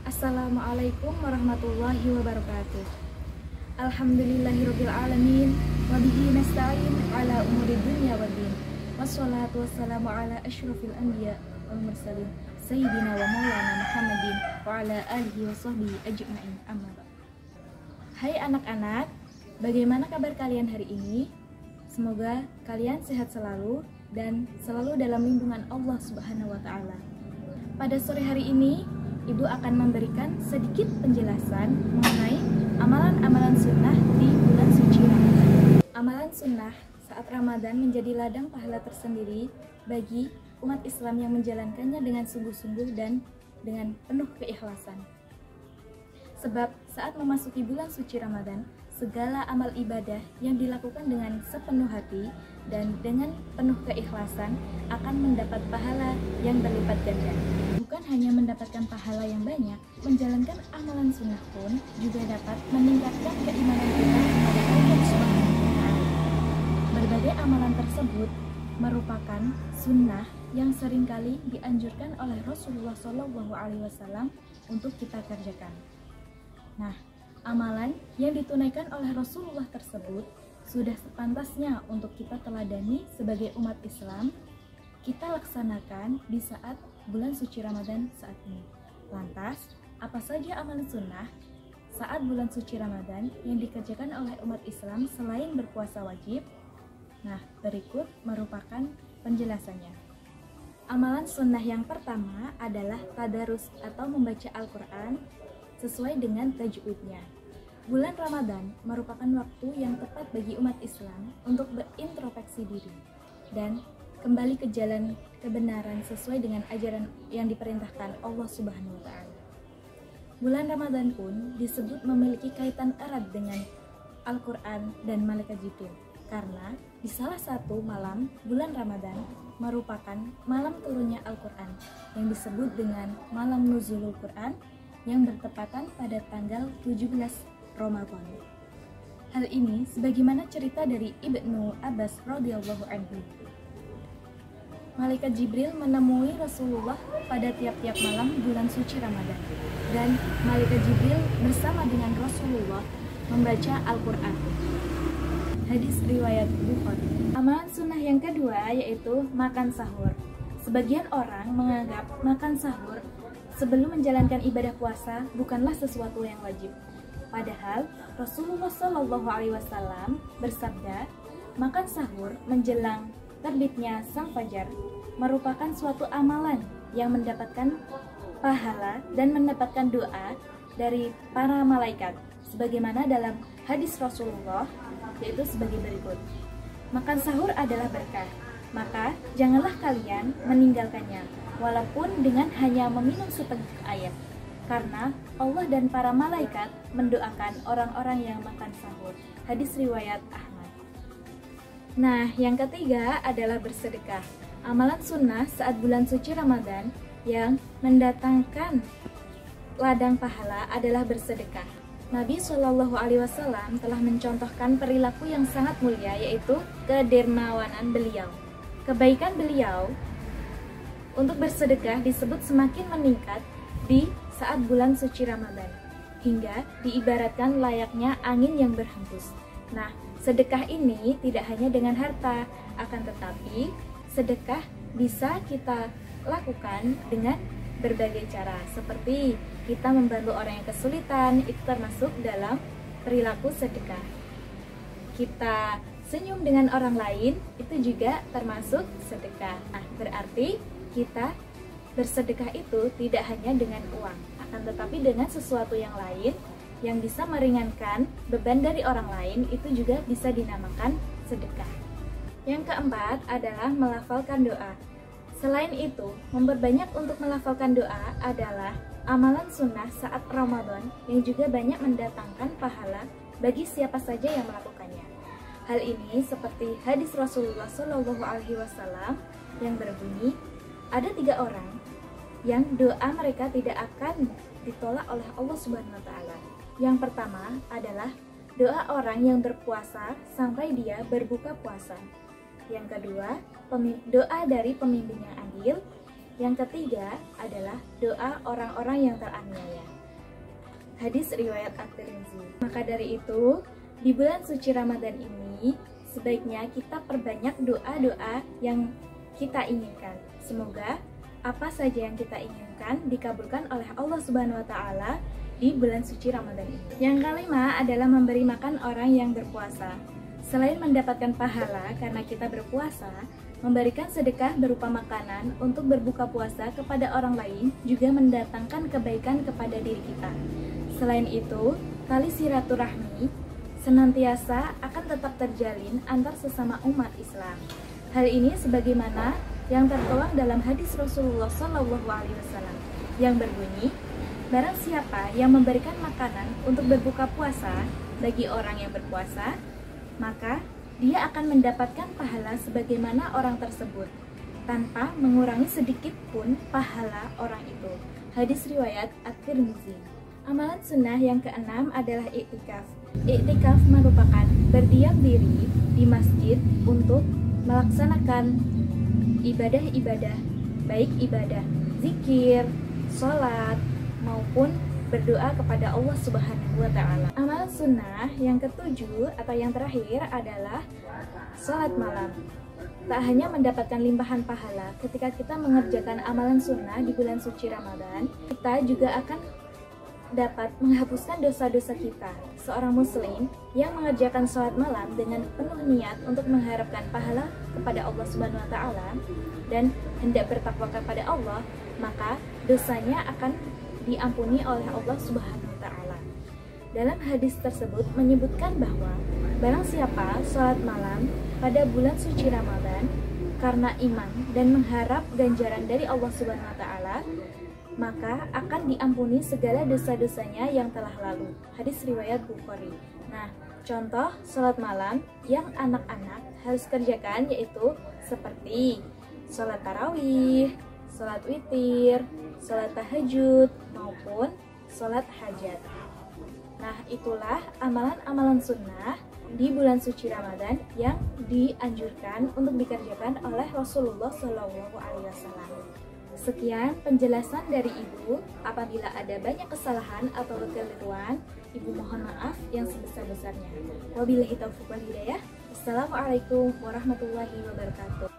Assalamualaikum warahmatullahi wabarakatuh. Alhamdulillahirabbil alamin wa bihi nasta'in ala umuri dunya waddin. Wassalatu wassalamu ala asyrafil anbiya wal mursalin sayyidina wa maulana Muhammadin wa ala alihi wa sahbihi ajma'in. Amma ba'd. Hai anak-anak, bagaimana kabar kalian hari ini? Semoga kalian sehat selalu dan selalu dalam lindungan Allah Subhanahu wa taala. Pada sore hari ini, Ibu akan memberikan sedikit penjelasan mengenai amalan-amalan sunnah di bulan suci Ramadan. Amalan sunnah saat Ramadan menjadi ladang pahala tersendiri bagi umat Islam yang menjalankannya dengan sungguh-sungguh dan dengan penuh keikhlasan. Sebab saat memasuki bulan suci Ramadan, segala amal ibadah yang dilakukan dengan sepenuh hati dan dengan penuh keikhlasan akan mendapat pahala yang berlipat ganda. Bukan hanya mendapatkan pahala yang banyak, menjalankan amalan sunnah pun juga dapat meningkatkan keimanan kita kepada Allah Subhanahu wa taala. Berbagai amalan tersebut merupakan sunnah yang seringkali dianjurkan oleh Rasulullah SAW untuk kita kerjakan. Nah, amalan yang ditunaikan oleh Rasulullah tersebut sudah sepantasnya untuk kita teladani sebagai umat Islam, kita laksanakan di saat bulan suci Ramadan saat ini. Lantas, apa saja amalan sunnah saat bulan suci Ramadan yang dikerjakan oleh umat Islam selain berpuasa wajib? Nah, berikut merupakan penjelasannya. Amalan sunnah yang pertama adalah tadarus atau membaca Al-Quran sesuai dengan tajwidnya. Bulan Ramadan merupakan waktu yang tepat bagi umat Islam untuk berintrospeksi diri dan kembali ke jalan kebenaran sesuai dengan ajaran yang diperintahkan Allah Subhanahu wa taala. Bulan Ramadan pun disebut memiliki kaitan erat dengan Al-Quran dan Malaikat Jibril karena di salah satu malam bulan Ramadan merupakan malam turunnya Al-Quran yang disebut dengan malam nuzulul Quran yang bertepatan pada tanggal 17 Ramadan. Hal ini sebagaimana cerita dari Ibnu Abbas radhiyallahu anhu. Malaikat Jibril menemui Rasulullah pada tiap-tiap malam bulan suci Ramadan dan Malaikat Jibril bersama dengan Rasulullah membaca Al-Quran. Hadis riwayat Bukhari. Amalan sunnah yang kedua yaitu makan sahur. Sebagian orang menganggap makan sahur sebelum menjalankan ibadah puasa bukanlah sesuatu yang wajib. Padahal Rasulullah SAW bersabda, makan sahur menjelang terbitnya sang fajar merupakan suatu amalan yang mendapatkan pahala dan mendapatkan doa dari para malaikat. Sebagaimana dalam hadis Rasulullah, yaitu sebagai berikut. Makan sahur adalah berkah, maka janganlah kalian meninggalkannya, walaupun dengan hanya meminum seteguk air. Karena Allah dan para malaikat mendoakan orang-orang yang makan sahur. Hadis riwayat Ahmad. Nah, yang ketiga adalah bersedekah. Amalan sunnah saat bulan suci Ramadan yang mendatangkan ladang pahala adalah bersedekah. Nabi SAW telah mencontohkan perilaku yang sangat mulia, yaitu kedermawanan beliau. Kebaikan beliau untuk bersedekah disebut semakin meningkat di saat bulan suci Ramadan, hingga diibaratkan layaknya angin yang berhembus. Nah, sedekah ini tidak hanya dengan harta, akan tetapi sedekah bisa kita lakukan dengan berbagai cara, seperti kita membantu orang yang kesulitan, itu termasuk dalam perilaku sedekah. Kita senyum dengan orang lain, itu juga termasuk sedekah. Nah, berarti kita bersedekah itu tidak hanya dengan uang, akan tetapi dengan sesuatu yang lain yang bisa meringankan beban dari orang lain, itu juga bisa dinamakan sedekah. Yang keempat adalah melafalkan doa. Selain itu, memperbanyak untuk melafalkan doa adalah amalan sunnah saat Ramadan yang juga banyak mendatangkan pahala bagi siapa saja yang melakukannya. Hal ini seperti hadis Rasulullah SAW yang berbunyi, ada 3 orang yang doa mereka tidak akan ditolak oleh Allah Subhanahu wa taala. Yang pertama adalah doa orang yang berpuasa sampai dia berbuka puasa. Yang kedua, doa dari pemimpin yang adil. Yang ketiga adalah doa orang-orang yang teraniaya. Hadis riwayat At-Tirmidzi. Maka dari itu, di bulan suci Ramadan ini sebaiknya kita perbanyak doa-doa yang kita inginkan. Semoga apa saja yang kita inginkan dikabulkan oleh Allah Subhanahu wa taala di bulan suci Ramadan ini. Yang kelima adalah memberi makan orang yang berpuasa. Selain mendapatkan pahala karena kita berpuasa, memberikan sedekah berupa makanan untuk berbuka puasa kepada orang lain juga mendatangkan kebaikan kepada diri kita. Selain itu, tali silaturahmi senantiasa akan tetap terjalin antar sesama umat Islam. Hal ini sebagaimana yang tertuang dalam hadis Rasulullah SAW yang berbunyi, barang siapa yang memberikan makanan untuk berbuka puasa bagi orang yang berpuasa, maka dia akan mendapatkan pahala sebagaimana orang tersebut, tanpa mengurangi sedikit pun pahala orang itu. Hadis riwayat At-Tirmidzi. Amalan sunnah yang keenam adalah iktikaf. Iktikaf merupakan berdiam diri di masjid untuk melaksanakan ibadah-ibadah, baik ibadah zikir, sholat, maupun berdoa kepada Allah Subhanahu wa taala. Amalan sunnah yang ketujuh atau yang terakhir adalah sholat malam. Tak hanya mendapatkan limpahan pahala ketika kita mengerjakan amalan sunnah di bulan suci Ramadan, kita juga akan dapat menghapuskan dosa-dosa kita. Seorang muslim yang mengerjakan sholat malam dengan penuh niat untuk mengharapkan pahala kepada Allah Subhanahu wa taala dan hendak bertakwa kepada Allah, maka dosanya akan diampuni oleh Allah Subhanahu wa taala. Dalam hadis tersebut menyebutkan bahwa barang siapa sholat malam pada bulan suci Ramadan karena iman dan mengharap ganjaran dari Allah Subhanahu wa taala, maka akan diampuni segala dosa-dosanya yang telah lalu. Hadis riwayat Bukhari. Nah, contoh sholat malam yang anak-anak harus kerjakan yaitu seperti sholat tarawih, sholat witir, sholat tahajud, maupun sholat hajat. Nah, itulah amalan-amalan sunnah di bulan suci Ramadan yang dianjurkan untuk dikerjakan oleh Rasulullah SAW. Sekian penjelasan dari Ibu. Apabila ada banyak kesalahan atau kekeliruan, Ibu mohon maaf yang sebesar-besarnya. Wabillahi taufiq wal hidayah. Assalamualaikum warahmatullahi wabarakatuh.